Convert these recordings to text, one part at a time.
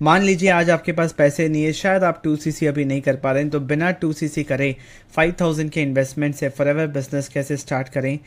मान लीजिए आज आपके पास पैसे नहीं है, शायद आप 2cc अभी नहीं कर पा रहे हैं, तो बिना 2cc करे 5000 के इन्वेस्टमेंट से फॉरएवर बिजनेस कैसे स्टार्ट करें,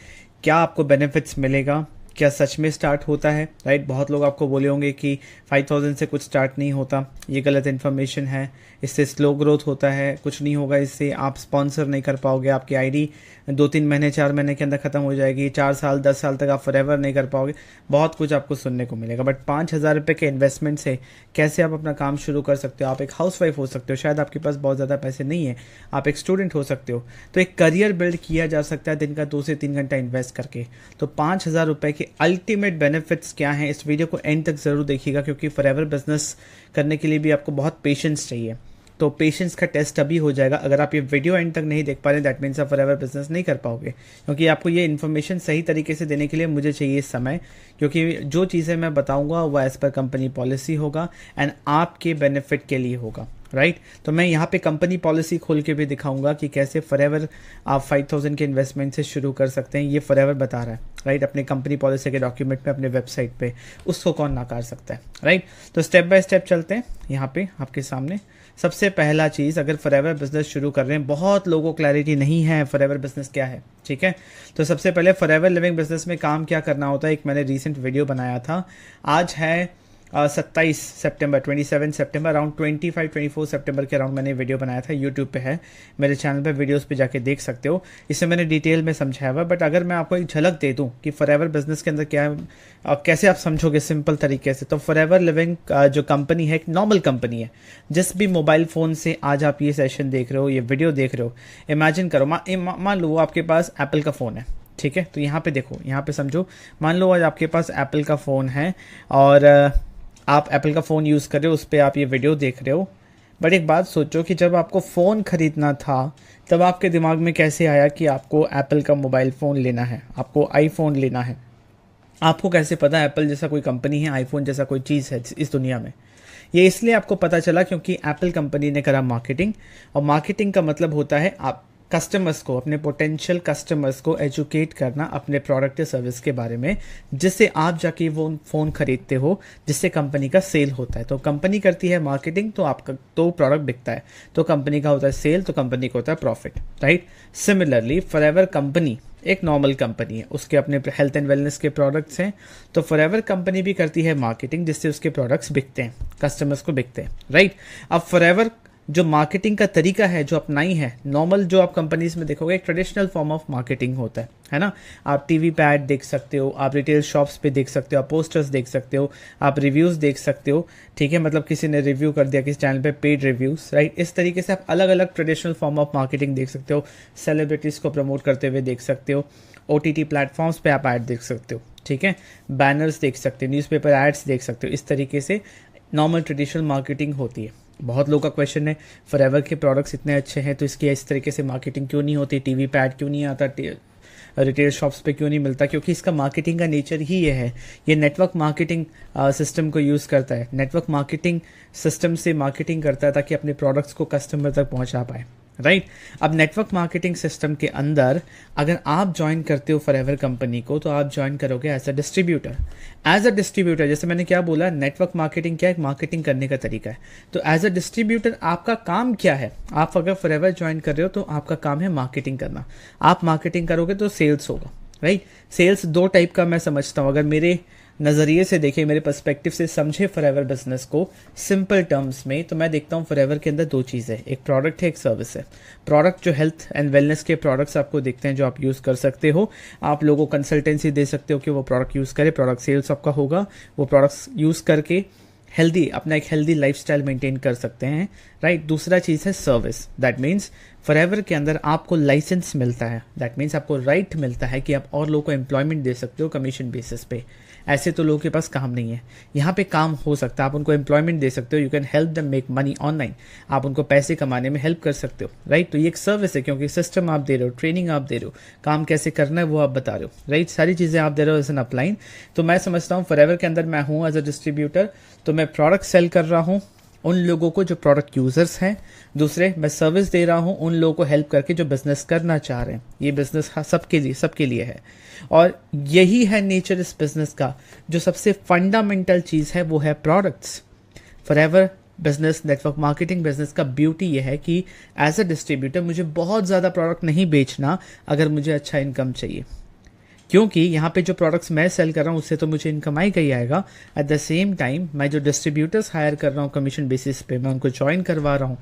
क्या आपको बेनिफिट्स मिलेगा, क्या सच में स्टार्ट होता है, राइट। बहुत लोग आपको बोले होंगे कि 5000 से कुछ स्टार्ट नहीं होता, ये गलत इन्फॉर्मेशन है, इससे स्लो ग्रोथ होता है, कुछ नहीं होगा, इससे आप स्पॉन्सर नहीं कर पाओगे, आपकी आईडी 2-3 महीने 4 महीने के अंदर ख़त्म हो जाएगी, 4 साल 10 साल तक आप फॉरएवर नहीं कर पाओगे, बहुत कुछ आपको सुनने को मिलेगा। बट 5000 रुपये के इन्वेस्टमेंट से कैसे आप अपना काम शुरू कर सकते हो। आप एक हाउसवाइफ हो सकते हो, शायद आपके पास बहुत ज़्यादा पैसे नहीं है, आप एक स्टूडेंट हो सकते हो, तो एक करियर बिल्ड किया जा सकता है दिन का 2 से 3 घंटा इन्वेस्ट करके। तो 5000 रुपये के अल्टीमेट बेनिफिट्स क्या हैं, इस वीडियो को एंड तक ज़रूर देखिएगा, क्योंकि फॉरएवर बिजनेस करने के लिए भी आपको बहुत पेशेंस चाहिए। तो पेशेंस का टेस्ट अभी हो जाएगा। अगर आप ये वीडियो एंड तक नहीं देख पा रहे, दैट मीन्स आप फॉरएवर बिजनेस नहीं कर पाओगे, क्योंकि आपको ये इन्फॉर्मेशन सही तरीके से देने के लिए मुझे चाहिए समय, क्योंकि जो चीज़ें मैं बताऊंगा वो एज पर कंपनी पॉलिसी होगा एंड आपके बेनिफिट के लिए होगा, राइट। तो मैं यहाँ पे कंपनी पॉलिसी खोल के भी दिखाऊंगा कि कैसे फॉरएवर आप 5000 के इन्वेस्टमेंट से शुरू कर सकते हैं। ये फॉरएवर बता रहा है, राइट, अपने कंपनी पॉलिसी के डॉक्यूमेंट पे, अपने वेबसाइट पे, उसको कौन नकार सकता है, राइट। तो स्टेप बाय स्टेप चलते हैं। यहाँ पे आपके सामने सबसे पहला चीज़, अगर फॉरएवर बिजनेस शुरू कर रहे हैं, बहुत लोगों को क्लैरिटी नहीं है फॉरएवर बिजनेस क्या है, ठीक है। तो सबसे पहले फॉरएवर लिविंग बिजनेस में काम क्या करना होता है, एक मैंने रिसेंट वीडियो बनाया था। आज है 27 सितंबर, 27 सितंबर, अराउंड 25-24 सितंबर के अराउंड मैंने वीडियो बनाया था, यूट्यूब पे है, मेरे चैनल पे वीडियोस पे जाके देख सकते हो। इससे मैंने डिटेल में समझाया हुआ, बट अगर मैं आपको एक झलक दे दूं कि फॉरएवर बिजनेस के अंदर क्या है, कैसे आप समझोगे सिंपल तरीके से, तो फॉरएवर लिविंग जो कंपनी है एक नॉर्मल कंपनी है। जिस भी मोबाइल फ़ोन से आज आप ये सेशन देख रहे हो, ये वीडियो देख रहे हो, इमेजिन करो, मान लो आपके पास एप्पल का फ़ोन है, ठीक है। तो यहाँ पे देखो, यहाँ पे समझो, मान लो आज आपके पास एप्पल का फ़ोन है और आप एप्पल का फ़ोन यूज़ कर रहे हो, उस पर आप ये वीडियो देख रहे हो। बट एक बात सोचो कि जब आपको फ़ोन ख़रीदना था, तब आपके दिमाग में कैसे आया कि आपको एप्पल का मोबाइल फ़ोन लेना है, आपको आईफोन लेना है। आपको कैसे पता एप्पल जैसा कोई कंपनी है, आईफोन जैसा कोई चीज़ है इस दुनिया में। ये इसलिए आपको पता चला क्योंकि एप्पल कंपनी ने करा मार्केटिंग, और मार्केटिंग का मतलब होता है आप कस्टमर्स को, अपने पोटेंशियल कस्टमर्स को एजुकेट करना अपने प्रोडक्ट या सर्विस के बारे में, जिससे आप जाके वो फ़ोन खरीदते हो, जिससे कंपनी का सेल होता है। तो कंपनी करती है मार्केटिंग, तो आपका तो प्रोडक्ट बिकता है, तो कंपनी का होता है सेल, तो कंपनी का होता है profit, right. Similarly forever company एक नॉर्मल कंपनी है, उसके अपने हेल्थ एंड वेलनेस के प्रोडक्ट्स हैं, तो फॉरएवर कंपनी भी करती है मार्केटिंग, जिससे उसके प्रोडक्ट्स बिकते हैं, कस्टमर्स को बिकते हैं, राइट। अब फॉरएवर जो मार्केटिंग का तरीका है जो अपनाई है, नॉर्मल जो आप कंपनीज में देखोगे एक ट्रेडिशनल फॉर्म ऑफ मार्केटिंग होता है ना। आप टीवी पे ऐड देख सकते हो, आप रिटेल शॉप्स पे देख सकते हो, आप पोस्टर्स देख सकते हो, आप रिव्यूज़ देख सकते हो, ठीक है, मतलब किसी ने रिव्यू कर दिया किसी चैनल पे, पेड रिव्यूज़, राइट। इस तरीके से आप अलग अलग ट्रेडिशनल फॉर्म ऑफ मार्केटिंग देख सकते हो, सेलिब्रिटीज़ को प्रमोट करते हुए देख सकते हो, OTT प्लेटफॉर्म्स पे आप ऐड देख सकते हो, ठीक है, बैनर्स देख सकते हो, न्यूज़पेपर एड्स देख सकते हो। इस तरीके से नॉर्मल ट्रेडिशनल मार्केटिंग होती है। बहुत लोगों का क्वेश्चन है, फॉरएवर के प्रोडक्ट्स इतने अच्छे हैं तो इसकी इस तरीके से मार्केटिंग क्यों नहीं होती, टीवी पे ऐड क्यों नहीं आता, रिटेल शॉप्स पे क्यों नहीं मिलता। क्योंकि इसका मार्केटिंग का नेचर ही ये है, ये नेटवर्क मार्केटिंग सिस्टम को यूज़ करता है, नेटवर्क मार्केटिंग सिस्टम से मार्केटिंग करता है ताकि अपने प्रोडक्ट्स को कस्टमर तक पहुंचा पाए, राइट। अब नेटवर्क मार्केटिंग सिस्टम के अंदर अगर आप ज्वाइन करते हो फॉरएवर कंपनी को, तो आप ज्वाइन करोगे as a distributor. As a distributor, जैसे मैंने क्या बोला, नेटवर्क मार्केटिंग क्या है, मार्केटिंग करने का तरीका है। तो एज अ डिस्ट्रीब्यूटर आपका काम क्या है, आप अगर फॉरएवर ज्वाइन कर रहे हो तो आपका काम है मार्केटिंग करना। आप मार्केटिंग करोगे तो सेल्स होगा, राइट। सेल्स 2 टाइप का मैं समझता हूँ, अगर मेरे नज़रिए से देखें, मेरे पर्सपेक्टिव से समझे फॉरएवर बिजनेस को सिंपल टर्म्स में, तो मैं देखता हूँ फॉरएवर के अंदर 2 चीज़ें, एक प्रोडक्ट है, एक सर्विस है। प्रोडक्ट जो हेल्थ एंड वेलनेस के प्रोडक्ट्स आपको दिखते हैं जो आप यूज़ कर सकते हो, आप लोगों को कंसल्टेंसी दे सकते हो कि वो प्रोडक्ट यूज़ करे, प्रोडक्ट सेल्स आपका होगा, वो प्रोडक्ट्स यूज़ करके हेल्दी, अपना एक हेल्दी लाइफस्टाइल मेंटेन कर सकते हैं, राइट। दूसरा चीज़ है सर्विस, दैट मीन्स फॉरएवर के अंदर आपको लाइसेंस मिलता है, दैट मीन्स आपको राइट मिलता है कि आप और लोगों को एम्प्लॉयमेंट दे सकते हो कमीशन बेसिस पे। ऐसे तो लोगों के पास काम नहीं है, यहाँ पे काम हो सकता है, आप उनको एम्प्लॉयमेंट दे सकते हो, you can help them make money online, आप उनको पैसे कमाने में हेल्प कर सकते हो, राइट। तो ये एक सर्विस है, क्योंकि सिस्टम आप दे रहे हो, ट्रेनिंग आप दे रहे हो, काम कैसे करना है वो आप बता रहे हो, राइट। सारी चीज़ें आप दे रहे हो एज एन अपलाइन। तो मैं समझता हूँ फॉरएवर के अंदर मैं हूँ एज अ डिस्ट्रीब्यूटर, तो मैं प्रोडक्ट सेल कर रहा हूँ उन लोगों को जो प्रोडक्ट यूजर्स हैं, दूसरे मैं सर्विस दे रहा हूं उन लोगों को हेल्प करके जो बिजनेस करना चाह रहे हैं। ये बिजनेस सबके लिए है, और यही है नेचर इस बिजनेस का। जो सबसे फंडामेंटल चीज़ है वो है products. Forever business, network marketing business का ब्यूटी ये है कि एज अ डिस्ट्रीब्यूटर मुझे बहुत ज़्यादा प्रोडक्ट नहीं बेचना अगर मुझे अच्छा इनकम चाहिए, क्योंकि यहाँ पे जो प्रोडक्ट्स मैं सेल कर रहा हूँ उससे तो मुझे इनकम आई गई आएगा। एट द सेम टाइम मैं जो डिस्ट्रीब्यूटर्स हायर कर रहा हूँ कमीशन बेसिस पे, मैं उनको ज्वाइन करवा रहा हूँ,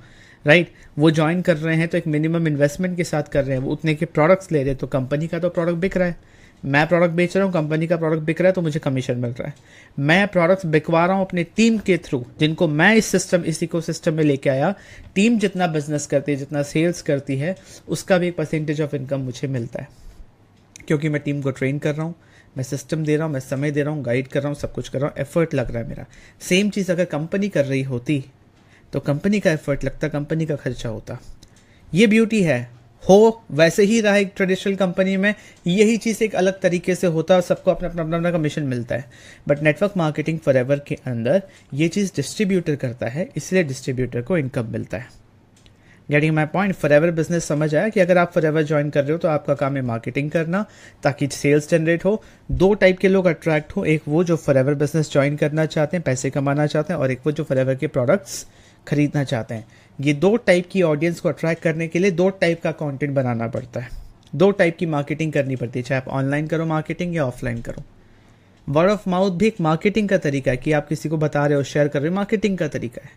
राइट। वो ज्वाइन कर रहे हैं तो एक मिनिमम इन्वेस्टमेंट के साथ कर रहे हैं, वो उतने के प्रोडक्ट्स ले रहे हैं, तो कंपनी का तो प्रोडक्ट बिक रहा है, मैं प्रोडक्ट बेच रहा हूँ, कंपनी का प्रोडक्ट बिक रहा है, तो मुझे कमीशन मिल रहा है। मैं प्रोडक्ट्स बिकवा रहा हूँ अपनी टीम के थ्रू, जिनको मैं इस इकोसिस्टम में लेके आया। टीम जितना बिजनेस करती है, जितना सेल्स करती है, उसका भी एक परसेंटेज ऑफ इनकम मुझे मिलता है, क्योंकि मैं टीम को ट्रेन कर रहा हूँ, मैं सिस्टम दे रहा हूँ, मैं समय दे रहा हूँ, गाइड कर रहा हूँ, सब कुछ कर रहा हूँ, एफर्ट लग रहा है मेरा। सेम चीज़ अगर कंपनी कर रही होती तो कंपनी का एफर्ट लगता, कंपनी का खर्चा होता। ये ब्यूटी है। हो वैसे ही रहा एक ट्रेडिशनल कंपनी में, यही चीज़ एक अलग तरीके से होता है, सबको अपना अपना अपना कमीशन मिलता है। बट नेटवर्क मार्केटिंग फॉरएवर के अंदर ये चीज़ डिस्ट्रीब्यूटर करता है, इसलिए डिस्ट्रीब्यूटर को इनकम मिलता है। Getting my point? Forever business समझ आया कि अगर आप फॉरएवर ज्वाइन कर रहे हो तो आपका काम है मार्केटिंग करना ताकि सेल्स जनरेट हो। दो टाइप के लोग अट्रैक्ट हो, एक वो जो फॉरएवर बिजनेस ज्वाइन करना चाहते हैं, पैसे कमाना चाहते हैं, और एक वो जो फॉरएवर के प्रोडक्ट्स खरीदना चाहते हैं। ये दो टाइप की ऑडियंस को अट्रैक्ट करने के लिए दो टाइप का कंटेंट बनाना पड़ता है, दो टाइप की मार्केटिंग करनी पड़ती है, चाहे आप ऑनलाइन करो मार्केटिंग या ऑफलाइन करो। वर्ड ऑफ माउथ भी एक मार्केटिंग का तरीका है कि आप किसी को बता रहे हो, शेयर कर रहे हो, मार्केटिंग का तरीका है।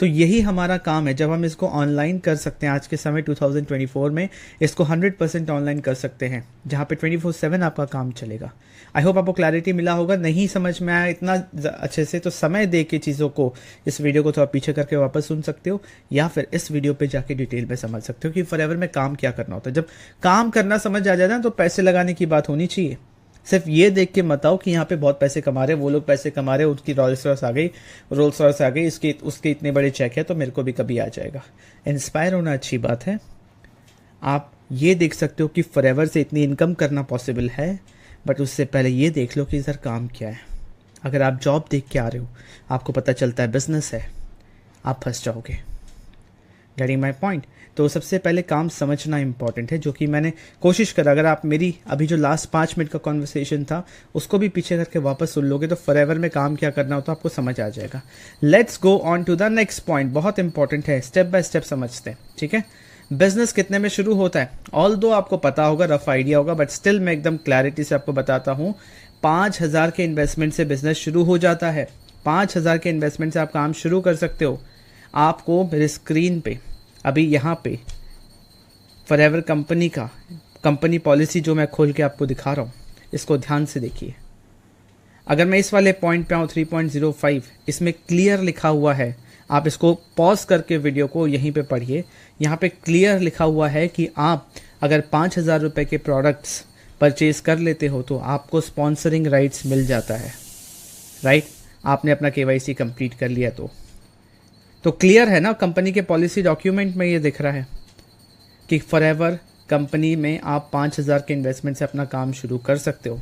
तो यही हमारा काम है। जब हम इसको ऑनलाइन कर सकते हैं, आज के समय 2024 में इसको 100% ऑनलाइन कर सकते हैं, जहाँ पे 24/7 आपका काम चलेगा। आई होप आपको क्लैरिटी मिला होगा। नहीं समझ में आया इतना अच्छे से तो समय दे के चीज़ों को, इस वीडियो को थोड़ा पीछे करके वापस सुन सकते हो, या फिर इस वीडियो पे जाके डिटेल में समझ सकते हो कि फॉरएवर में काम क्या करना होता है। जब काम करना समझ आ जाए ना तो पैसे लगाने की बात होनी चाहिए। सिर्फ ये देख के मत आओ कि यहाँ पे बहुत पैसे कमा रहे, वो लोग पैसे कमा रहे, उसकी रोल्स रॉयस आ गई, इसके उसके इतने बड़े चेक है तो मेरे को भी कभी आ जाएगा। इंस्पायर होना अच्छी बात है। आप ये देख सकते हो कि फॉरएवर से इतनी इनकम करना पॉसिबल है, बट उससे पहले ये देख लो कि सर काम क्या है। अगर आप जॉब देख के आ रहे हो, आपको पता चलता है बिजनेस है, आप फंस जाओगे। Getting my point? तो सबसे पहले काम समझना इंपॉर्टेंट है, जो कि मैंने कोशिश करा। अगर आप मेरी अभी जो लास्ट 5 मिनट का कॉन्वर्सेशन था उसको भी पीछे करके वापस सुन लोगे तो फॉरएवर में काम क्या करना होता है आपको समझ आ जाएगा। Let's go on to the next point. बहुत इंपॉर्टेंट है, स्टेप बाय स्टेप समझते हैं, ठीक है। बिजनेस कितने में शुरू होता है? ऑल दो आपको पता होगा, रफ आइडिया होगा, बट स्टिल मैं एकदम क्लैरिटी से आपको बताता हूँ। 5,000 के इन्वेस्टमेंट से बिजनेस शुरू हो जाता है। 5,000 के इन्वेस्टमेंट से आप काम शुरू कर सकते हो। आपको मेरे स्क्रीन पे अभी यहाँ पे फॉरएवर कंपनी का कंपनी पॉलिसी जो मैं खोल के आपको दिखा रहा हूँ, इसको ध्यान से देखिए। अगर मैं इस वाले पॉइंट पे आऊँ 3.05, इसमें क्लियर लिखा हुआ है, आप इसको पॉज करके वीडियो को यहीं पे पढ़िए। यहाँ पे क्लियर लिखा हुआ है कि आप अगर 5,000 रुपये के प्रोडक्ट्स परचेज कर लेते हो तो आपको स्पॉन्सरिंग राइट्स मिल जाता है, राइट। आपने अपना KYC कंप्लीट कर लिया तो क्लियर है ना। कंपनी के पॉलिसी डॉक्यूमेंट में ये दिख रहा है कि फॉरएवर कंपनी में आप 5,000 के इन्वेस्टमेंट से अपना काम शुरू कर सकते हो।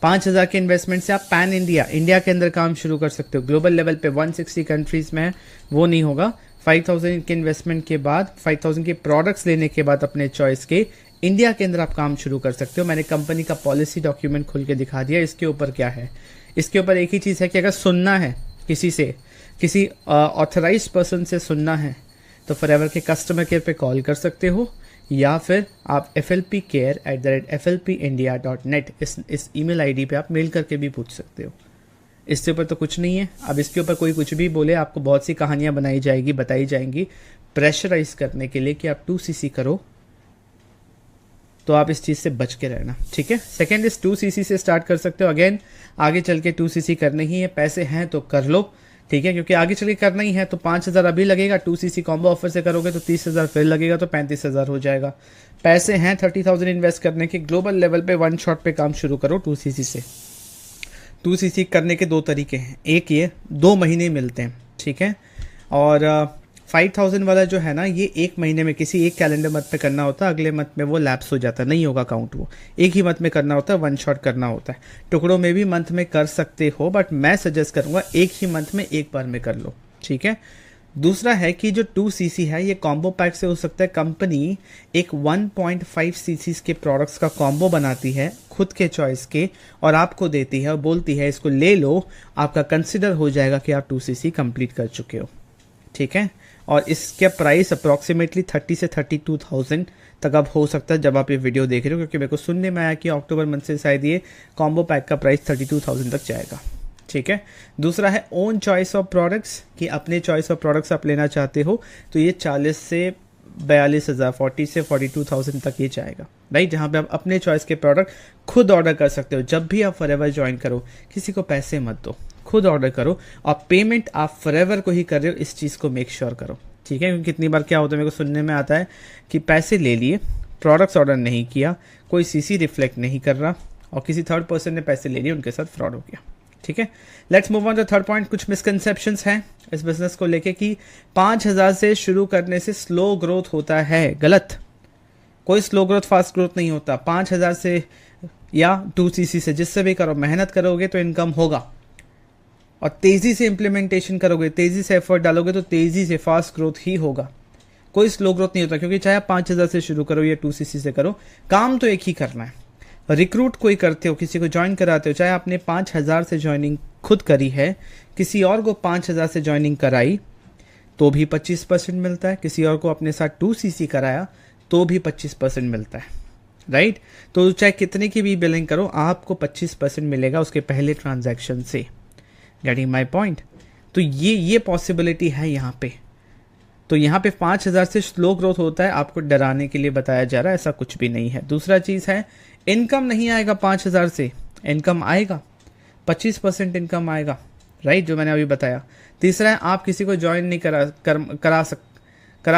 5,000 के इन्वेस्टमेंट से आप पैन इंडिया के अंदर काम शुरू कर सकते हो। ग्लोबल लेवल पे 160 कंट्रीज में है, वो नहीं होगा। 5,000 के इन्वेस्टमेंट के बाद, 5,000 के प्रोडक्ट्स लेने के बाद अपने चॉइस के इंडिया के अंदर आप काम शुरू कर सकते हो। मैंने कंपनी का पॉलिसी डॉक्यूमेंट खोल के दिखा दिया। इसके ऊपर क्या है? इसके ऊपर एक ही चीज़ है कि अगर सुनना है किसी से, किसी ऑथराइज्ड पर्सन से सुनना है तो फॉरएवर के कस्टमर केयर पे कॉल कर सकते हो, या फिर आप flpcare@flpindia.net इस ईमेल आईडी पे आप मेल करके भी पूछ सकते हो। इसके ऊपर तो कुछ नहीं है। अब इसके ऊपर कोई कुछ भी बोले, आपको बहुत सी कहानियाँ बताई जाएंगी प्रेशराइज करने के लिए कि आप 2cc करो, तो आप इस चीज़ से बच के रहना, ठीक है। सेकेंड इस 2cc से स्टार्ट कर सकते हो। अगेन आगे चल के 2cc करने ही है, पैसे हैं तो कर लो, ठीक है, क्योंकि आगे चल के करना ही है। तो 5,000 अभी लगेगा, 2cc कॉम्बो ऑफर से करोगे तो 30,000 फिर लगेगा, तो 35,000 हो जाएगा। पैसे हैं 30,000 इन्वेस्ट करने के। ग्लोबल लेवल पे 1 शॉट पे काम शुरू करो 2cc से। 2cc करने के 2 तरीके हैं। एक ये 2 महीने मिलते हैं, ठीक है, और 5,000 वाला जो है ना, ये 1 महीने में किसी एक कैलेंडर मंथ में करना होता है, अगले मंथ में वो लैप्स हो जाता है, नहीं होगा काउंट। वो एक ही मंथ में करना होता है, 1 शॉट करना होता है। टुकड़ों में भी मंथ में कर सकते हो, बट मैं सजेस्ट करूंगा एक ही मंथ में एक बार में कर लो, ठीक है। दूसरा है कि जो 2cc है ये कॉम्बो पैक से हो सकता है कंपनी एक 1.5 सीसीज के प्रोडक्ट्स का कॉम्बो बनाती है खुद के चॉइस के और आपको देती है और बोलती है इसको ले लो, आपका कंसिडर हो जाएगा कि आप 2cc कंप्लीट कर चुके हो, ठीक है। और इसके प्राइस अप्रॉक्सीमेटली 30 से 32,000 तक अब हो सकता है जब आप ये वीडियो देख रहे हो, क्योंकि मेरे को सुनने में आया कि अक्टूबर मंथ से शायद ये कॉम्बो पैक का प्राइस 32,000 तक जाएगा, ठीक है। दूसरा है ओन चॉइस ऑफ प्रोडक्ट्स, कि अपने चॉइस ऑफ प्रोडक्ट्स आप लेना चाहते हो तो ये 40 से 42,000 40 से 42,000 तक ये जाएगा, राइट। जहाँ पे आप अपने चॉइस के प्रोडक्ट खुद ऑर्डर कर सकते हो। जब भी आप फॉरएवर ज्वाइन करो किसी को पैसे मत दो, खुद ऑर्डर करो और पेमेंट आप फॉरएवर को ही कर रहे हो, इस चीज़ को मेक श्योर करो, ठीक है। क्योंकि कितनी बार क्या होता है मेरे को सुनने में आता है कि पैसे ले लिए, प्रोडक्ट्स ऑर्डर नहीं किया, कोई सीसी रिफ्लेक्ट नहीं कर रहा और किसी थर्ड पर्सन ने पैसे ले लिए, उनके साथ फ्रॉड हो गया, ठीक है। Let's move on to third point. कुछ मिसकंसेप्शंस हैं इस बिजनेस को लेके कि 5,000 से शुरू करने से स्लो ग्रोथ होता है। गलत, कोई स्लो ग्रोथ फास्ट ग्रोथ नहीं होता। 5,000 से या 2cc से जिससे भी करो, मेहनत करोगे तो इनकम होगा और तेजी से इम्प्लीमेंटेशन करोगे, तेजी से एफर्ट डालोगे तो तेजी से फास्ट ग्रोथ ही होगा। कोई स्लो ग्रोथ नहीं होता, क्योंकि चाहे आप 5,000 से शुरू करो या 2cc से करो, काम तो एक ही करना है। रिक्रूट कोई करते हो, किसी को ज्वाइन कराते हो, चाहे आपने 5,000 से ज्वाइनिंग खुद करी है, किसी और को 5,000 से ज्वाइनिंग कराई तो भी 25% मिलता है, किसी और को अपने साथ 2cc कराया तो भी 25% मिलता है, राइट। तो चाहे कितने की भी बिलिंग करो आपको 25% मिलेगा उसके पहले ट्रांजैक्शन से। Getting my point. तो ये पॉसिबिलिटी है यहाँ पे। तो यहाँ पे 5,000 से स्लो ग्रोथ होता है, आपको डराने के लिए बताया जा रहा है, ऐसा कुछ भी नहीं है। दूसरा चीज़ है इनकम नहीं आएगा 5,000 से, इनकम आएगा 25% इनकम आएगा, राइट, जो मैंने अभी बताया। तीसरा है आप किसी को ज्वाइन नहीं करा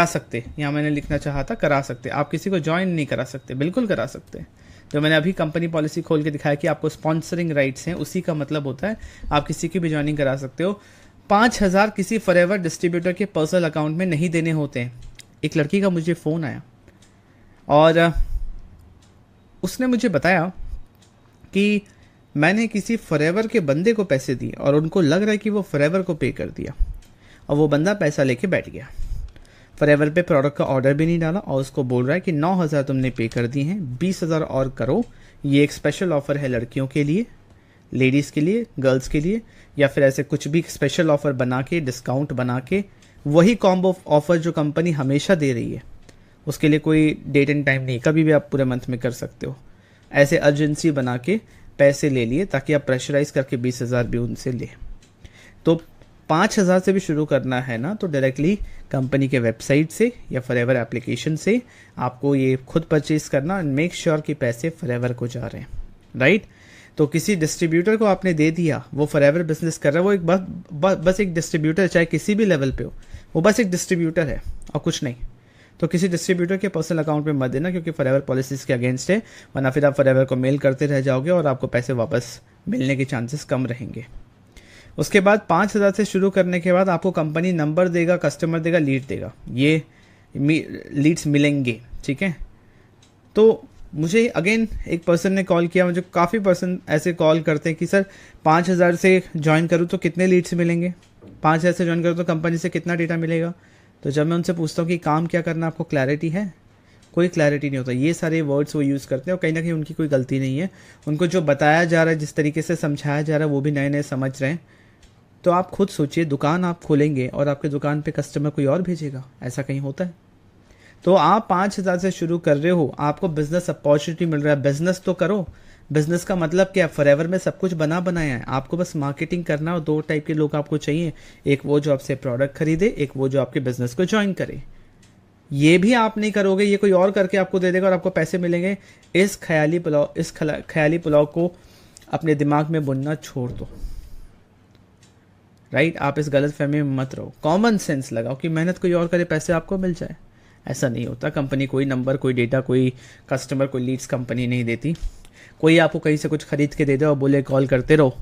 सकते, यहाँ मैंने लिखना चाहा था करा सकते, आप किसी को ज्वाइन नहीं करा सकते, बिल्कुल करा सकते हैं। जो मैंने अभी कंपनी पॉलिसी खोल के दिखाया कि आपको स्पॉन्सरिंग राइट्स हैं, उसी का मतलब होता है आप किसी की भी ज्वाइनिंग करा सकते हो। 5,000 किसी फॉरएवर डिस्ट्रीब्यूटर के पर्सनल अकाउंट में नहीं देने होते हैं। एक लड़की का मुझे फ़ोन आया और उसने मुझे बताया कि मैंने किसी फॉरएवर के बंदे को पैसे दिए और उनको लग रहा है कि वो फॉरएवर को पे कर दिया और वो बंदा पैसा लेके बैठ गया। फॉरएवर पे प्रोडक्ट का ऑर्डर भी नहीं डाला और उसको बोल रहा है कि 9,000 तुमने पे कर दिए हैं, 20,000 और करो। ये एक स्पेशल ऑफर है लड़कियों के लिए, लेडीज़ के लिए, गर्ल्स के लिए, या फिर ऐसे कुछ भी स्पेशल ऑफर बना के, डिस्काउंट बना के, वही कॉम्बो ऑफर जो कंपनी हमेशा दे रही है, उसके लिए कोई डेट एंड टाइम नहीं, कभी भी आप पूरे मंथ में कर सकते हो। ऐसे अर्जेंसी बना के पैसे ले लिए ताकि आप प्रेशराइज करके 20,000 भी उनसे ले। तो 5,000 से भी शुरू करना है ना तो डायरेक्टली कंपनी के वेबसाइट से या फॉरएवर एप्लीकेशन से आपको ये खुद परचेज करना, मेक श्योर कि पैसे फॉरएवर को जा रहे हैं, राइट। तो किसी डिस्ट्रीब्यूटर को आपने दे दिया, वो फॉरएवर बिजनेस कर रहा है, वो एक बस एक डिस्ट्रीब्यूटर, चाहे किसी भी लेवल पे हो, वो बस एक डिस्ट्रीब्यूटर है और कुछ नहीं। तो किसी डिस्ट्रीब्यूटर के पर्सनल अकाउंट में मत देना, क्योंकि फॉरएवर पॉलिसीज के अगेंस्ट है, वरना फिर आप फॉरएवर को मेल करते रह जाओगे और आपको पैसे वापस मिलने के चांसेस कम रहेंगे। उसके बाद 5,000 से शुरू करने के बाद आपको कंपनी नंबर देगा, कस्टमर देगा, लीड देगा, ये लीड्स मिलेंगे, ठीक है। तो मुझे अगेन एक पर्सन ने कॉल किया, मुझे काफ़ी पर्सन ऐसे कॉल करते हैं कि सर 5,000 से ज्वाइन करूँ तो कितने लीड्स मिलेंगे, 5,000 से ज्वाइन करूँ तो कंपनी से कितना डेटा मिलेगा। तो जब मैं उनसे पूछता हूँ कि काम क्या करना, आपको क्लैरिटी है, कोई क्लैरिटी नहीं होता। ये सारे वर्ड्स वो यूज़ करते हैं और कहीं ना कहीं उनकी कोई गलती नहीं है, उनको जो बताया जा रहा है, जिस तरीके से समझाया जा रहा है, वो भी नए नए समझ रहे हैं। तो आप खुद सोचिए, दुकान आप खोलेंगे और आपके दुकान पे कस्टमर कोई और भेजेगा, ऐसा कहीं होता है। तो आप 5,000 से शुरू कर रहे हो, आपको बिजनेस अपॉर्चुनिटी मिल रहा है, बिजनेस तो करो। बिजनेस का मतलब क्या है, फॉरएवर में सब कुछ बना बनाया है, आपको बस मार्केटिंग करना। और 2 टाइप के लोग आपको चाहिए, एक वो जो आपसे प्रोडक्ट खरीदे, एक वो जो आपके बिजनेस को ज्वाइन करे। ये भी आप नहीं करोगे, ये कोई और करके आपको दे देगा और आपको पैसे मिलेंगे। इस ख्याली पुलाव को अपने दिमाग में बुनना छोड़ दो, राइट। आप इस गलत फहमी में मत रहो, कॉमन सेंस लगाओ कि मेहनत कोई और करे, पैसे आपको मिल जाए। ऐसा नहीं होता। कंपनी कोई नंबर, कोई डेटा, कोई कस्टमर, कोई लीड्स कंपनी नहीं देती। कोई आपको कहीं से कुछ खरीद के दे दे और बोले कॉल करते रहो,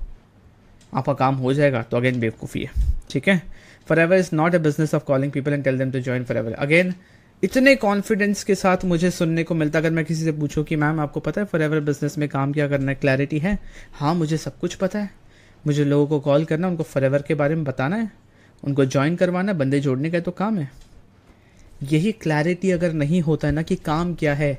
आपका काम हो जाएगा, तो अगेन बेवकूफ़ी है, ठीक है। Forever is not a business of calling people and tell them to join Forever. Again इतने कॉन्फिडेंस के साथ मुझे सुनने को मिलता, अगर मैं किसी से पूछूं कि मैम आपको पता है फॉरएवर बिजनेस में काम क्या करना है, क्लैरिटी है? हाँ, मुझे सब कुछ पता है, मुझे लोगों को कॉल करना, उनको फॉरएवर के बारे में बताना है, उनको ज्वाइन करवाना, बंदे जोड़ने का तो काम है। यही क्लैरिटी अगर नहीं होता है ना कि काम क्या है,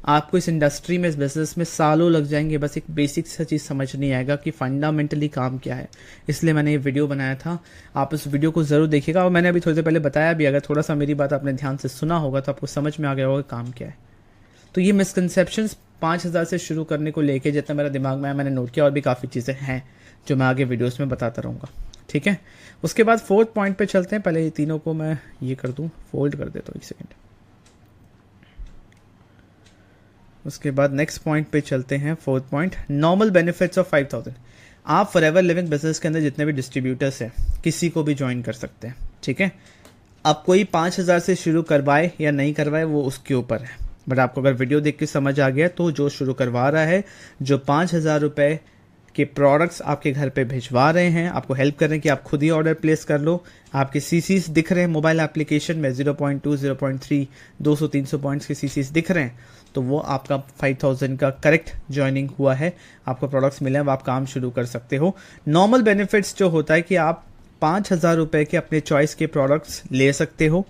आपको इस इंडस्ट्री में, इस बिजनेस में सालों लग जाएंगे, बस एक बेसिक सा चीज़ समझ नहीं आएगा कि फंडामेंटली काम क्या है। इसलिए मैंने ये वीडियो बनाया था, आप इस वीडियो को ज़रूर देखिएगा। और मैंने अभी थोड़ी देर पहले बताया भी, अगर थोड़ा सा मेरी बात आपने ध्यान से सुना होगा तो आपको समझ में आ गया होगा काम क्या है। तो ये मिसकंसेप्शंस 5,000 से शुरू करने को लेके जितना मेरा दिमाग में आया मैंने नोट किया, और भी काफ़ी चीज़ें हैं जो मैं आगे वीडियोस में बताता रहूँगा, ठीक है। उसके बाद 4th पॉइंट पे चलते हैं। पहले ये तीनों को मैं ये कर दूँ, फोल्ड कर देता हूँ, 1 सेकेंड। उसके बाद नेक्स्ट पॉइंट पे चलते हैं, 4th point, normal benefits of 5,000। आप फॉरएवर लिविंग बिजनेस के अंदर जितने भी डिस्ट्रीब्यूटर्स हैं किसी को भी ज्वाइन कर सकते हैं, ठीक है। अब कोई 5,000 से शुरू करवाए या नहीं करवाए वो उसके ऊपर है, बट आपको अगर वीडियो देख के समझ आ गया तो जो शुरू करवा रहा है, जो 5,000 रुपये के प्रोडक्ट्स आपके घर पे भिजवा रहे हैं, आपको हेल्प कर रहे हैं कि आप खुद ही ऑर्डर प्लेस कर लो, आपके सीसीस दिख रहे हैं मोबाइल एप्लीकेशन में 0.2, 0.3, 200-300 पॉइंट्स के सीसीस दिख रहे हैं, तो वो आपका 5,000 का करेक्ट ज्वाइनिंग हुआ है, आपको प्रोडक्ट्स मिले हैं, अब आप काम शुरू कर सकते हो। नॉर्मल बेनिफिट्स जो होता है कि आप 5,000 रुपये के अपने चॉइस के प्रोडक्ट्स ले सकते हो,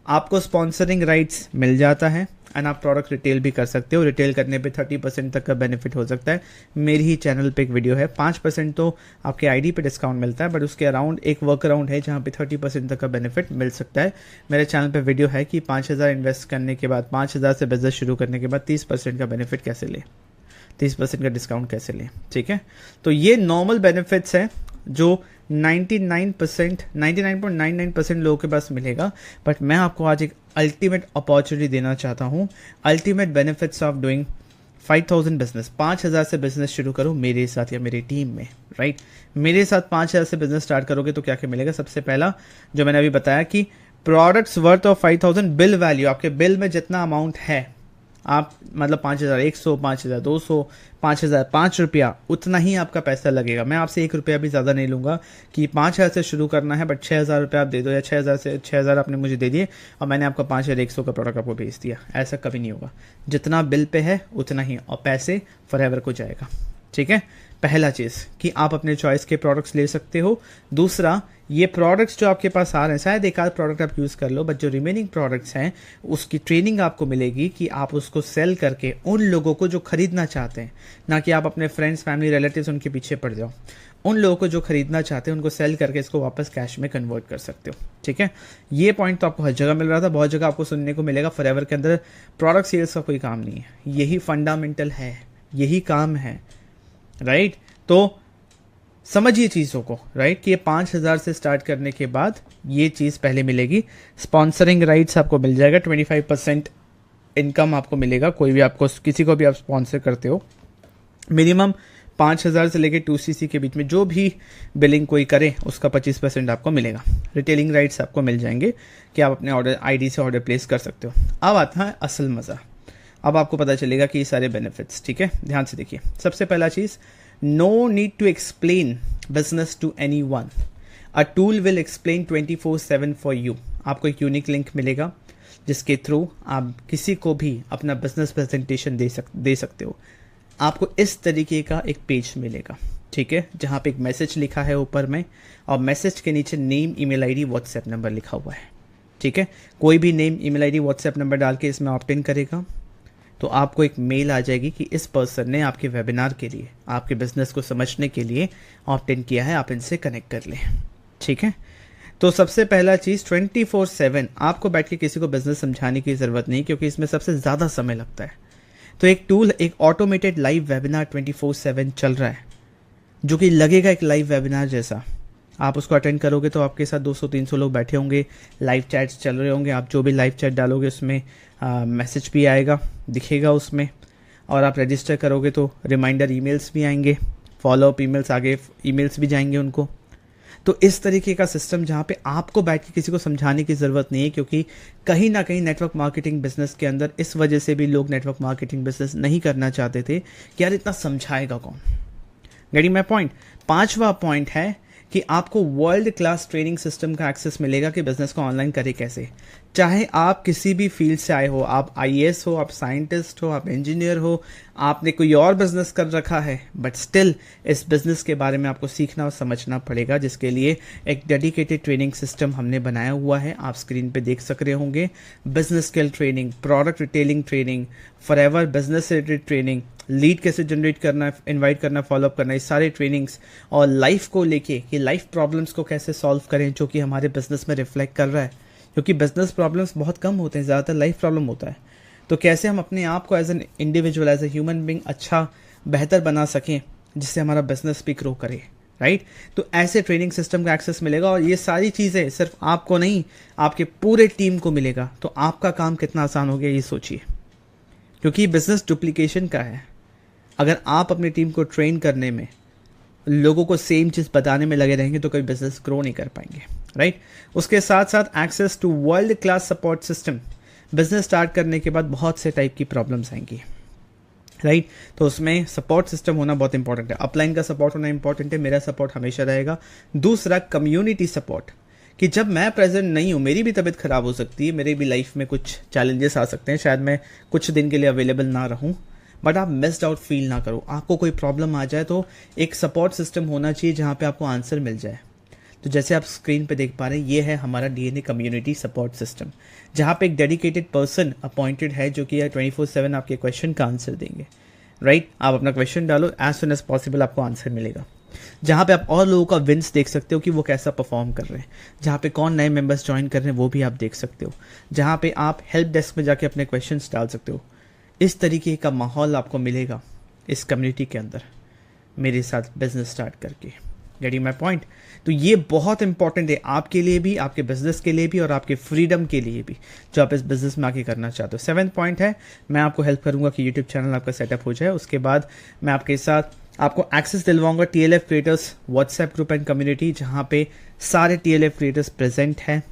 आपको स्पॉन्सरिंग राइट्स मिल जाता है, एंड आप प्रोडक्ट रिटेल भी कर सकते हो। रिटेल करने पे 30% तक का बेनिफिट हो सकता है। मेरी ही चैनल पे एक वीडियो है, 5% तो आपके आईडी पे डिस्काउंट मिलता है, बट उसके अराउंड एक वर्क अराउंड है जहाँ पे 30% तक का बेनिफिट मिल सकता है। मेरे चैनल पे वीडियो है कि 5,000 इन्वेस्ट करने के बाद, 5,000 से बिजनेस शुरू करने के बाद 30% का बेनिफिट कैसे ले, 30% का डिस्काउंट कैसे लें, ठीक है। तो ये नॉर्मल बेनिफिट्स हैं जो 99.99% लोगों के पास मिलेगा, बट मैं आपको आज एक अल्टीमेट अपॉर्चुनिटी देना चाहता हूँ। Ultimate benefits of doing 5,000 business. 5,000 से बिजनेस शुरू करो मेरे साथ या मेरी टीम में, राइट। मेरे साथ 5,000 से बिजनेस स्टार्ट करोगे तो क्या क्या मिलेगा। सबसे पहला जो मैंने अभी बताया कि products worth of 5,000 bill value, आपके बिल में जितना अमाउंट है, आप मतलब 5,100, 5,200, 5,005 रुपया, उतना ही आपका पैसा लगेगा। मैं आपसे 1 रुपया भी ज़्यादा नहीं लूँगा कि 5,000 से शुरू करना है बट 6,000 रुपये आप दे दो, या 6,000 आपने मुझे दे दिए और मैंने आपका 5,100 का प्रोडक्ट आपको भेज दिया। ऐसा कभी नहीं होगा। जितना बिल पे है उतना ही, और पैसे फॉरएवर को जाएगा, ठीक है। पहला चीज़ कि आप अपने चॉइस के प्रोडक्ट्स ले सकते हो। दूसरा, ये प्रोडक्ट्स जो आपके पास आ रहे हैं, शायद एक आध प्रोडक्ट आप यूज़ कर लो, बट जो रिमेनिंग प्रोडक्ट्स हैं उसकी ट्रेनिंग आपको मिलेगी कि आप उसको सेल करके उन लोगों को जो खरीदना चाहते हैं, ना कि आप अपने फ्रेंड्स, फैमिली, रिलेटिव्स उनके पीछे पड़ जाओ। उन लोगों को जो खरीदना चाहते हैं उनको सेल करके इसको वापस कैश में कन्वर्ट कर सकते हो, ठीक है। ये पॉइंट तो आपको हर जगह मिल रहा था, बहुत जगह आपको सुनने को मिलेगा। फॉरएवर के अंदर प्रोडक्ट सेल्स का कोई काम नहीं है, यही फंडामेंटल है, यही काम है, राइट। तो समझिए चीज़ों को, राइट, कि ये 5,000 से स्टार्ट करने के बाद ये चीज़ पहले मिलेगी। स्पॉन्सरिंग राइट्स आपको मिल जाएगा, 25% इनकम आपको मिलेगा। कोई भी आपको, किसी को भी आप स्पॉन्सर करते हो, मिनिमम 5,000 से लेके 2cc के बीच में जो भी बिलिंग कोई करे उसका 25% आपको मिलेगा। रिटेलिंग राइट्स आपको मिल जाएंगे कि आप अपने ऑर्डर आईडी से ऑर्डर प्लेस कर सकते हो। अब आता है असल मज़ा। अब आपको पता चलेगा कि ये सारे बेनिफिट्स, ठीक है। ध्यान से देखिए। सबसे पहला चीज़, no need to explain business to anyone. A tool will explain 24/7 for you. आपको एक यूनिक लिंक मिलेगा जिसके थ्रू आप किसी को भी अपना बिजनेस प्रेजेंटेशन दे सकते हो। आपको इस तरीके का एक पेज मिलेगा, ठीक है, जहाँ पे एक मैसेज लिखा है ऊपर में, और मैसेज के नीचे name, email ID, WhatsApp number लिखा हुआ है, ठीक है। कोई भी name, email ID, WhatsApp number डाल के इसमें ऑप्ट इन करेगा तो आपको एक मेल आ जाएगी कि इस पर्सन ने आपके वेबिनार के लिए, आपके बिजनेस को समझने के लिए ऑप्ट इन किया है, आप इनसे कनेक्ट कर लें, ठीक है। तो सबसे पहला चीज़, 24/7 आपको बैठ के किसी को बिजनेस समझाने की ज़रूरत नहीं, क्योंकि इसमें सबसे ज़्यादा समय लगता है। तो एक टूल, एक ऑटोमेटेड लाइव वेबिनार 24/7 चल रहा है, जो कि लगेगा एक लाइव वेबिनार जैसा। आप उसको अटेंड करोगे तो आपके साथ 200-300 लोग बैठे होंगे, लाइव चैट्स चल रहे होंगे, आप जो भी लाइव चैट डालोगे उसमें मैसेज भी आएगा, दिखेगा उसमें, और आप रजिस्टर करोगे तो रिमाइंडर ईमेल्स भी आएंगे, फॉलोअप ईमेल्स, आगे ईमेल्स भी जाएंगे उनको। तो इस तरीके का सिस्टम जहाँ पे आपको बैठ के किसी को समझाने की ज़रूरत नहीं है, क्योंकि कहीं ना कहीं नेटवर्क मार्केटिंग बिजनेस के अंदर इस वजह से भी लोग नेटवर्क मार्केटिंग बिजनेस नहीं करना चाहते थे कि यार इतना समझाएगा कौन। Getting my point. 5वां पॉइंट है कि आपको वर्ल्ड क्लास ट्रेनिंग सिस्टम का एक्सेस मिलेगा कि बिजनेस को ऑनलाइन करे कैसे। चाहे आप किसी भी फील्ड से आए हो, आप आईएएस हो, आप साइंटिस्ट हो, आप इंजीनियर हो, आपने कोई और बिजनेस कर रखा है, बट स्टिल इस बिजनेस के बारे में आपको सीखना और समझना पड़ेगा, जिसके लिए एक डेडिकेटेड ट्रेनिंग सिस्टम हमने बनाया हुआ है। आप स्क्रीन पे देख सक रहे होंगे। Business skill training, product retailing training, Forever business related training, lead कैसे जनरेट करना, इनवाइट करना, फॉलोअप करना, ये सारे ट्रेनिंग्स, और लाइफ को लेके कि लाइफ प्रॉब्लम्स को कैसे सॉल्व करें जो कि हमारे बिजनेस में रिफ्लेक्ट कर रहा है, क्योंकि बिजनेस प्रॉब्लम्स बहुत कम होते हैं, ज़्यादातर लाइफ प्रॉब्लम होता है। तो कैसे हम अपने आप को as an individual, as a human being अच्छा बेहतर बना सकें जिससे हमारा बिजनेस भी ग्रो करे, राइट। तो ऐसे ट्रेनिंग सिस्टम का एक्सेस मिलेगा, और ये सारी चीज़ें सिर्फ आपको नहीं, आपके पूरे टीम को मिलेगा। तो आपका काम कितना आसान हो गया ये सोचिए, क्योंकि बिजनेस डुप्लीकेशन का है। अगर आप अपनी टीम को ट्रेन करने में, लोगों को सेम चीज़ बताने में लगे रहेंगे तो कोई बिजनेस ग्रो नहीं कर पाएंगे, राइट। उसके साथ साथ access to world class support system. Business start करने के बाद बहुत से टाइप की प्रॉब्लम्स आएंगी, राइट। तो उसमें सपोर्ट सिस्टम होना बहुत इंपॉर्टेंट है। अपलाइन का सपोर्ट होना इंपॉर्टेंट है, मेरा सपोर्ट हमेशा रहेगा। दूसरा, कम्युनिटी सपोर्ट, कि जब मैं प्रेजेंट नहीं हूँ, मेरी भी तबीयत खराब हो सकती है, मेरी भी लाइफ में कुछ चैलेंजेस आ सकते हैं, शायद मैं कुछ दिन के लिए अवेलेबल ना रहूँ, बट आप मिस्ड आउट फील ना करो। आपको कोई प्रॉब्लम आ जाए तो एक सपोर्ट सिस्टम होना चाहिए जहाँ पे आपको आंसर मिल जाए। तो जैसे आप स्क्रीन पे देख पा रहे हैं, ये है हमारा डीएनए कम्युनिटी सपोर्ट सिस्टम, जहाँ पे एक डेडिकेटेड पर्सन अपॉइंटेड है जो कि 24/7 आपके क्वेश्चन का आंसर देंगे, राइट। आप अपना क्वेश्चन डालो, एज सुन एज पॉसिबल आपको आंसर मिलेगा। जहाँ पे आप और लोगों का विंस देख सकते हो कि वो कैसा परफॉर्म कर रहे हैं, जहाँ पे कौन नए मेंबर्स ज्वाइन कर रहे हैं वो भी आप देख सकते हो, जहाँ पे आप हेल्प डेस्क में जाके अपने क्वेश्चन डाल सकते हो। इस तरीके का माहौल आपको मिलेगा इस कम्युनिटी के अंदर मेरे साथ बिजनेस स्टार्ट करके। Getting my point. तो ये बहुत इंपॉर्टेंट है आपके लिए भी, आपके बिजनेस के लिए भी, और आपके फ्रीडम के लिए भी, जो आप इस बिजनेस में आके करना चाहते हो। 7th पॉइंट है, मैं आपको हेल्प करूंगा कि यूट्यूब चैनल आपका सेटअप हो जाए। उसके बाद मैं आपके साथ आपको एक्सेस दिलवाऊंगा TLF creators WhatsApp group and community, जहाँ पे सारे TLF क्रिएटर्स प्रेजेंट हैं।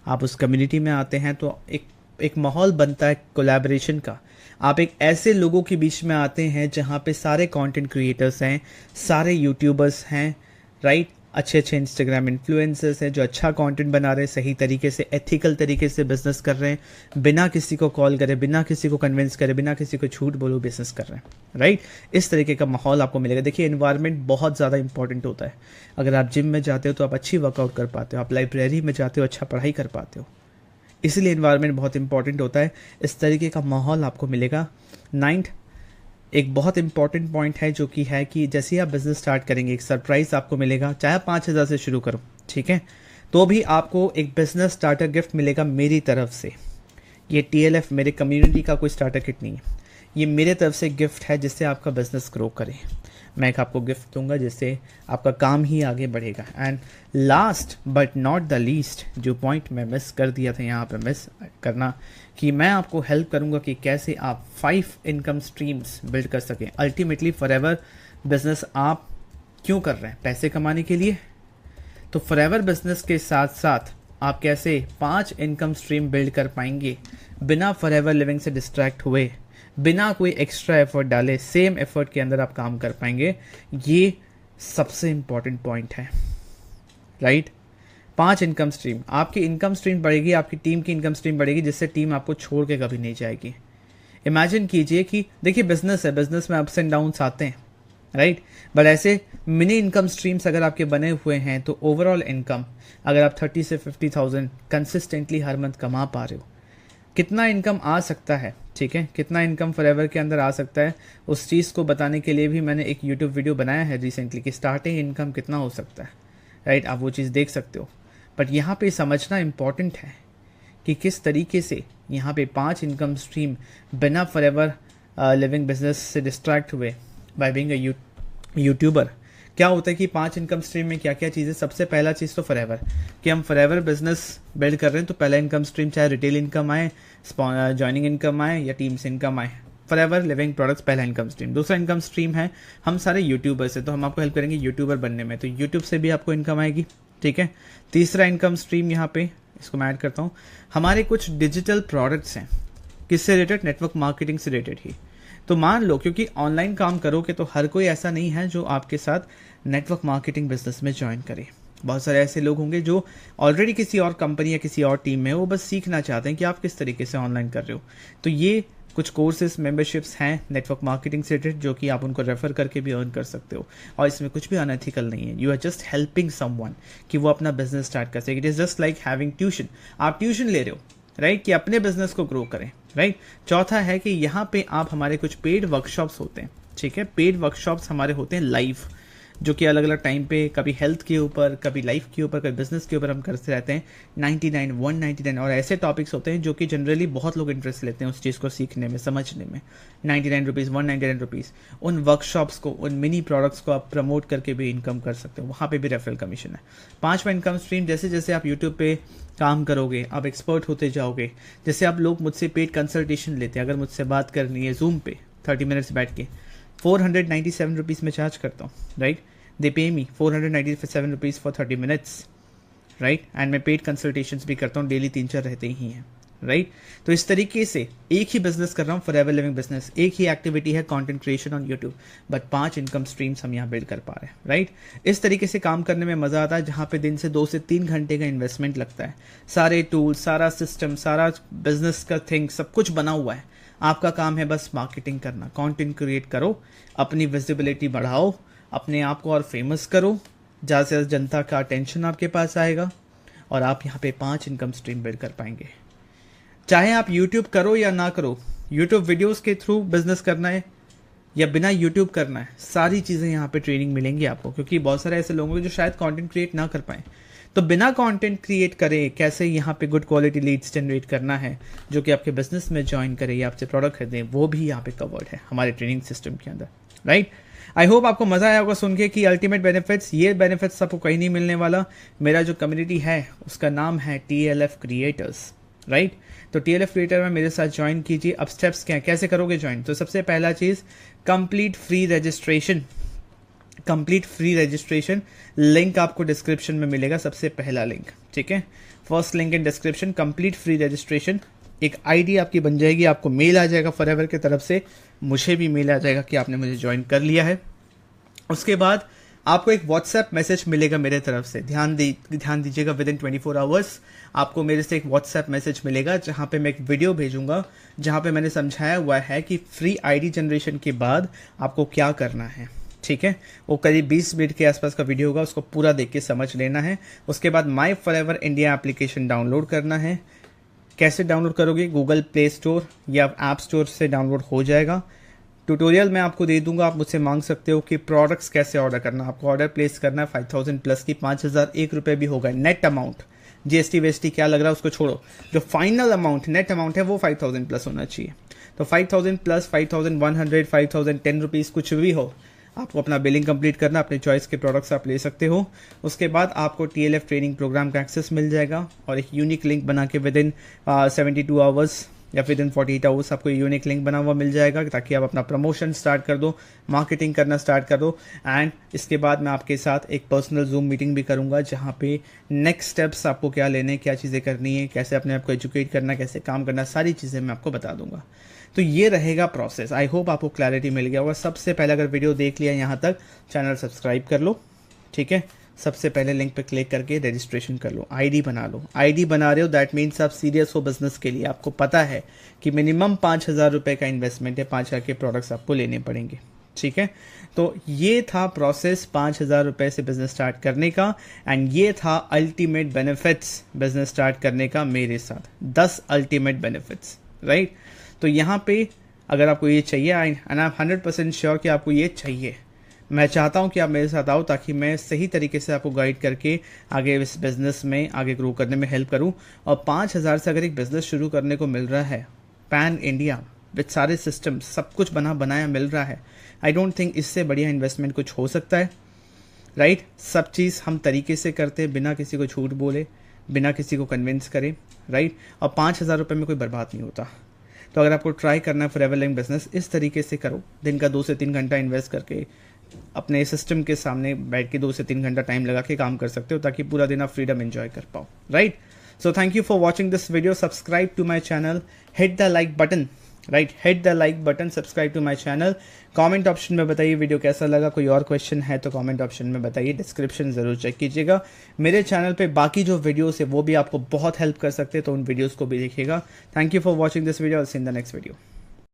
आप उस कम्युनिटी में आते हैं तो एक माहौल बनता है कोलैबोरेशन का। आप एक ऐसे लोगों के बीच में आते हैं जहाँ पे सारे कंटेंट क्रिएटर्स हैं, सारे यूट्यूबर्स हैं, राइट। अच्छे अच्छे इंस्टाग्राम इन्फ्लुएंसर्स हैं जो अच्छा कंटेंट बना रहे हैं, सही तरीके से, एथिकल तरीके से बिजनेस कर रहे हैं, बिना किसी को कॉल करे, बिना किसी को कन्विंस करे, बिना किसी को झूठ बोलो बिजनेस कर रहे हैं, राइट। इस तरीके का माहौल आपको मिलेगा। देखिए, एनवायरनमेंट बहुत ज़्यादा इंपॉर्टेंट होता है। अगर आप जिम में जाते हो तो आप अच्छी वर्कआउट कर पाते हो, आप लाइब्रेरी में जाते हो अच्छा पढ़ाई कर पाते हो, इसलिए एनवायरनमेंट बहुत इंपॉर्टेंट होता है। इस तरीके का माहौल आपको मिलेगा। 9th, एक बहुत इंपॉर्टेंट पॉइंट है जो कि है कि जैसे ही आप बिजनेस स्टार्ट करेंगे एक सरप्राइज आपको मिलेगा। चाहे 5,000 से शुरू करो, ठीक है, तो भी आपको एक बिजनेस स्टार्टर गिफ्ट मिलेगा मेरी तरफ से। ये TLF मेरे कम्युनिटी का कोई स्टार्टर किट नहीं है, ये मेरे तरफ से गिफ्ट है जिससे आपका बिजनेस ग्रो करे। मैं एक आपको गिफ्ट दूंगा जिससे आपका काम ही आगे बढ़ेगा। And last but not the least, जो पॉइंट मैं मिस कर दिया था यहाँ पे मिस करना, कि मैं आपको हेल्प करूँगा कि कैसे आप 5 इनकम स्ट्रीम्स बिल्ड कर सकें। अल्टीमेटली फॉरएवर बिजनेस आप क्यों कर रहे हैं? पैसे कमाने के लिए। तो फॉरएवर बिजनेस के साथ साथ आप कैसे 5 इनकम स्ट्रीम बिल्ड कर पाएंगे बिना फॉरएवर लिविंग से डिस्ट्रैक्ट हुए, बिना कोई एक्स्ट्रा एफर्ट डाले, सेम एफर्ट के अंदर आप काम कर पाएंगे। ये सबसे इंपॉर्टेंट पॉइंट है, राइट। 5 इनकम स्ट्रीम, आपकी इनकम स्ट्रीम बढ़ेगी, आपकी टीम की इनकम स्ट्रीम बढ़ेगी, जिससे टीम आपको छोड़ के कभी नहीं जाएगी। इमेजिन कीजिए कि देखिए बिजनेस है, बिजनेस में अप्स एंड डाउन्स आते हैं, राइट। बट ऐसे मिनी इनकम स्ट्रीम्स अगर आपके बने हुए हैं तो ओवरऑल इनकम अगर आप 30 से 50,000 कंसिस्टेंटली हर मंथ कमा पा रहे हो, कितना इनकम आ सकता है, ठीक है, कितना इनकम फॉरएवर के अंदर आ सकता है, उस चीज़ को बताने के लिए भी मैंने एक यूट्यूब वीडियो बनाया है रिसेंटली कि स्टार्टिंग इनकम कितना हो सकता है, राइट। आप वो चीज़ देख सकते हो। बट यहाँ पे समझना इम्पॉर्टेंट है कि किस तरीके से यहाँ पे 5 इनकम स्ट्रीम बिना फॉरएवर लिविंग बिजनेस से डिस्ट्रैक्ट हुए बाय बीइंग अ यूट्यूबर। क्या होता है कि 5 इनकम स्ट्रीम में क्या क्या चीज़ें, सबसे पहला चीज़ तो फॉरएवर, कि हम फॉरएवर बिजनेस बिल्ड कर रहे हैं तो पहला इनकम स्ट्रीम चाहे रिटेल इनकम आए, जॉइनिंग इनकम आए या टीम से इनकम आए, फॉरएवर लिविंग प्रोडक्ट्स पहला इनकम स्ट्रीम। दूसरा इनकम स्ट्रीम है हम सारे यूट्यूबर्स हैं, तो हम आपको हेल्प करेंगे यूट्यूबर बनने में, तो यूट्यूब से भी आपको इनकम आएगी, ठीक है। तीसरा इनकम स्ट्रीम यहाँ पे, इसको मैं ऐड करता हूँ, हमारे कुछ डिजिटल प्रोडक्ट्स हैं, किससे रिलेटेड, नेटवर्क मार्केटिंग से रिलेटेड ही। तो मान लो, क्योंकि ऑनलाइन काम करोगे तो हर कोई ऐसा नहीं है जो आपके साथ नेटवर्क मार्केटिंग बिजनेस में ज्वाइन करे। बहुत सारे ऐसे लोग होंगे जो ऑलरेडी किसी और कंपनी या किसी और टीम में, वो बस सीखना चाहते हैं कि आप किस तरीके से ऑनलाइन कर रहे हो। तो ये कुछ कोर्सेज, मेंबरशिप्स हैं नेटवर्क मार्केटिंग से रिलेटेड, जो कि आप उनको रेफर करके भी अर्न कर सकते हो, और इसमें कुछ भी अनएथिकल नहीं है। You are just helping someone कि वो अपना बिजनेस स्टार्ट कर सके। It is just like having tuition. आप ट्यूशन ले रहे हो, राइट, कि अपने बिजनेस को ग्रो करें, राइट। चौथा है कि यहाँ पे आप हमारे कुछ पेड वर्कशॉप्स होते हैं, ठीक है। पेड वर्कशॉप्स हमारे होते हैं लाइव, जो कि अलग अलग टाइम पे, कभी हेल्थ के ऊपर, कभी लाइफ के ऊपर, कभी बिजनेस के ऊपर हम करते रहते हैं। 99, 199 और ऐसे टॉपिक्स होते हैं जो कि जनरली बहुत लोग इंटरेस्ट लेते हैं उस चीज़ को सीखने में, समझने में। 99 रुपीज़, 199 रुपीज़, उन वर्कशॉप्स को, उन मिनी प्रोडक्ट्स को आप प्रमोट करके भी इनकम कर सकते हो। वहाँ पे भी रेफरल कमीशन है। पांचवा इनकम स्ट्रीम, जैसे जैसे आप यूट्यूब पे काम करोगे, आप एक्सपर्ट होते जाओगे। जैसे आप लोग मुझसे पेड कंसल्टेशन लेते हैं, अगर मुझसे बात करनी है जूम पे 30 मिनट्स बैठ के, 497 रुपीज़ में चार्ज करता हूँ, राइट। दे पे मी 497 rupees for 30 minutes, right. And मैं पेड कंसल्टेशंस भी करता हूँ, डेली 3-4 रहते ही हैं, राइट। तो इस तरीके से एक ही बिजनेस कर रहा हूँ, फॉरएवर लिविंग बिजनेस, एक ही एक्टिविटी है, content creation on YouTube, but 5 income streams हम यहाँ बिल्ड कर पा रहे हैं, राइट। इस तरीके से काम करने में मजा आता है, जहाँ पे दिन से 2 से 3 घंटे का इन्वेस्टमेंट लगता है। सारे टूल, सारा सिस्टम, सारा बिजनेस का थिंग, सब कुछ बना हुआ है। आपका काम है बस मार्केटिंग करना, कंटेंट क्रिएट करो, अपनी विजिबिलिटी बढ़ाओ, अपने आप को और फेमस करो, ज़्यादा से ज़्यादा जनता का अटेंशन आपके पास आएगा, और आप यहाँ पे 5 इनकम स्ट्रीम बिल्ड कर पाएंगे। चाहे आप यूट्यूब करो या ना करो, यूट्यूब वीडियोस के थ्रू बिजनेस करना है या बिना यूट्यूब करना है, सारी चीज़ें यहाँ पे ट्रेनिंग मिलेंगी आपको। क्योंकि बहुत सारे ऐसे लोग होंगे जो शायद कंटेंट क्रिएट ना कर पाएँ, तो बिना कंटेंट क्रिएट करे कैसे यहाँ पे गुड क्वालिटी लीड्स जनरेट करना है, जो कि आपके बिजनेस में ज्वाइन करे या आपसे प्रोडक्ट खरीदें, वो भी यहाँ पे कवर्ड है हमारे ट्रेनिंग सिस्टम के अंदर, राइट। आई होप आपको मजा आया होगा सुन के कि अल्टीमेट बेनिफिट्स, ये बेनिफिट्स आपको कहीं नहीं मिलने वाला। मेरा जो कम्युनिटी है उसका नाम है TLF क्रिएटर्स, राइट। तो TLF क्रिएटर में मेरे साथ ज्वाइन कीजिए। अब स्टेप्स क्या है, कैसे करोगे ज्वाइन? तो सबसे पहला चीज़, complete free registration. Complete free registration link आपको डिस्क्रिप्शन में मिलेगा, सबसे पहला लिंक, ठीक है। First link in description, complete free registration. एक आईडी आपकी बन जाएगी, आपको मेल आ जाएगा फॉरएवर की तरफ से, मुझे भी मेल आ जाएगा कि आपने मुझे ज्वाइन कर लिया है। उसके बाद आपको एक व्हाट्सएप मैसेज मिलेगा मेरे तरफ से, ध्यान दीजिएगा, विद इन 24 आवर्स आपको मेरे से एक व्हाट्सएप मैसेज मिलेगा, जहाँ पे मैं एक वीडियो भेजूंगा, जहाँ पे मैंने समझाया हुआ है कि फ्री आईडी जनरेशन के बाद आपको क्या करना है, ठीक है। वो करीब 20 मिनट के आसपास का वीडियो होगा, उसको पूरा देख के समझ लेना है। उसके बाद माई फॉरएवर इंडिया एप्लीकेशन डाउनलोड करना है। कैसे डाउनलोड करोगे? गूगल प्ले स्टोर या ऐप स्टोर से डाउनलोड हो जाएगा। ट्यूटोरियल मैं आपको दे दूंगा, आप मुझसे मांग सकते हो कि प्रोडक्ट्स कैसे ऑर्डर करना। आपको ऑर्डर प्लेस करना है 5000 प्लस की, 5001 रुपये भी होगा नेट अमाउंट। GST वेस्टी क्या लग रहा है उसको छोड़ो, जो फाइनल अमाउंट नेट अमाउंट है वो 5000 प्लस होना चाहिए। तो 5000 प्लस, 5100, 5010 रुपीज़ कुछ भी हो, आपको अपना बिलिंग कंप्लीट करना, अपने चॉइस के प्रोडक्ट्स आप ले सकते हो। उसके बाद आपको TLF ट्रेनिंग प्रोग्राम का एक्सेस मिल जाएगा, और एक यूनिक लिंक बना के विद इन 72 आवर्स या विद इन 48 आवर्स आपको यूनिक लिंक बना हुआ मिल जाएगा, ताकि आप अपना प्रमोशन स्टार्ट कर दो, मार्केटिंग करना स्टार्ट कर दो। एंड इसके बाद मैं आपके साथ एक पर्सनल जूम मीटिंग भी करूंगा, जहाँ पे नेक्स्ट स्टेप्स आपको क्या लेने, क्या चीज़ें करनी है, कैसे अपने आप को एजुकेट करना, कैसे काम करना, सारी चीज़ें मैं आपको बता दूंगा। तो ये रहेगा प्रोसेस। आई होप आपको क्लैरिटी मिल गया होगा। सबसे पहले अगर वीडियो देख लिया यहाँ तक, चैनल सब्सक्राइब कर लो, ठीक है। सबसे पहले लिंक पे क्लिक करके रजिस्ट्रेशन कर लो, आईडी बना लो। आईडी बना रहे हो, दैट मीन्स आप सीरियस हो बिजनेस के लिए। आपको पता है कि मिनिमम 5000 रुपये का इन्वेस्टमेंट है, 5000 के प्रोडक्ट्स आपको लेने पड़ेंगे, ठीक है। तो ये था प्रोसेस 5000 रुपये से बिजनेस स्टार्ट करने का, एंड ये था अल्टीमेट बेनिफिट्स बिजनेस स्टार्ट करने का मेरे साथ, 10 अल्टीमेट बेनिफिट्स, राइट। तो यहाँ पे अगर आपको ये चाहिए, एंड आई एम 100% श्योर कि आपको ये चाहिए, मैं चाहता हूँ कि आप मेरे साथ आओ, ताकि मैं सही तरीके से आपको गाइड करके आगे इस बिज़नेस में आगे ग्रो करने में हेल्प करूँ। और 5000 से अगर एक बिज़नेस शुरू करने को मिल रहा है पैन इंडिया विद सारे सिस्टम, सब कुछ बनाया मिल रहा है, आई डोंट थिंक इससे बढ़िया इन्वेस्टमेंट कुछ हो सकता है, राइट। सब चीज़ हम तरीके से करते हैं, बिना किसी को झूठ बोले, बिना किसी को कन्विंस करे, राइट। और 5000 रुपये में कोई बर्बाद नहीं होता। तो अगर आपको ट्राई करना है फॉरएवर लिविंग बिजनेस, इस तरीके से करो, दिन का 2 से 3 घंटा इन्वेस्ट करके अपने सिस्टम के सामने बैठ के 2 से 3 घंटा टाइम लगा के काम कर सकते हो, ताकि पूरा दिन आप फ्रीडम एंजॉय कर पाओ, right. So thank you for watching this video, subscribe to my channel, hit the like button, right, hit the like button, subscribe to my channel. Comment option में बताइए वीडियो कैसा लगा, कोई और क्वेश्चन है तो कमेंट ऑप्शन में बताइए, डिस्क्रिप्शन ज़रूर चेक कीजिएगा। मेरे चैनल पे बाकी जो वीडियोस है वो भी आपको बहुत हेल्प कर सकते हैं, तो उन वीडियोस को भी देखिएगा। Thank you for watching this video, see in the next video.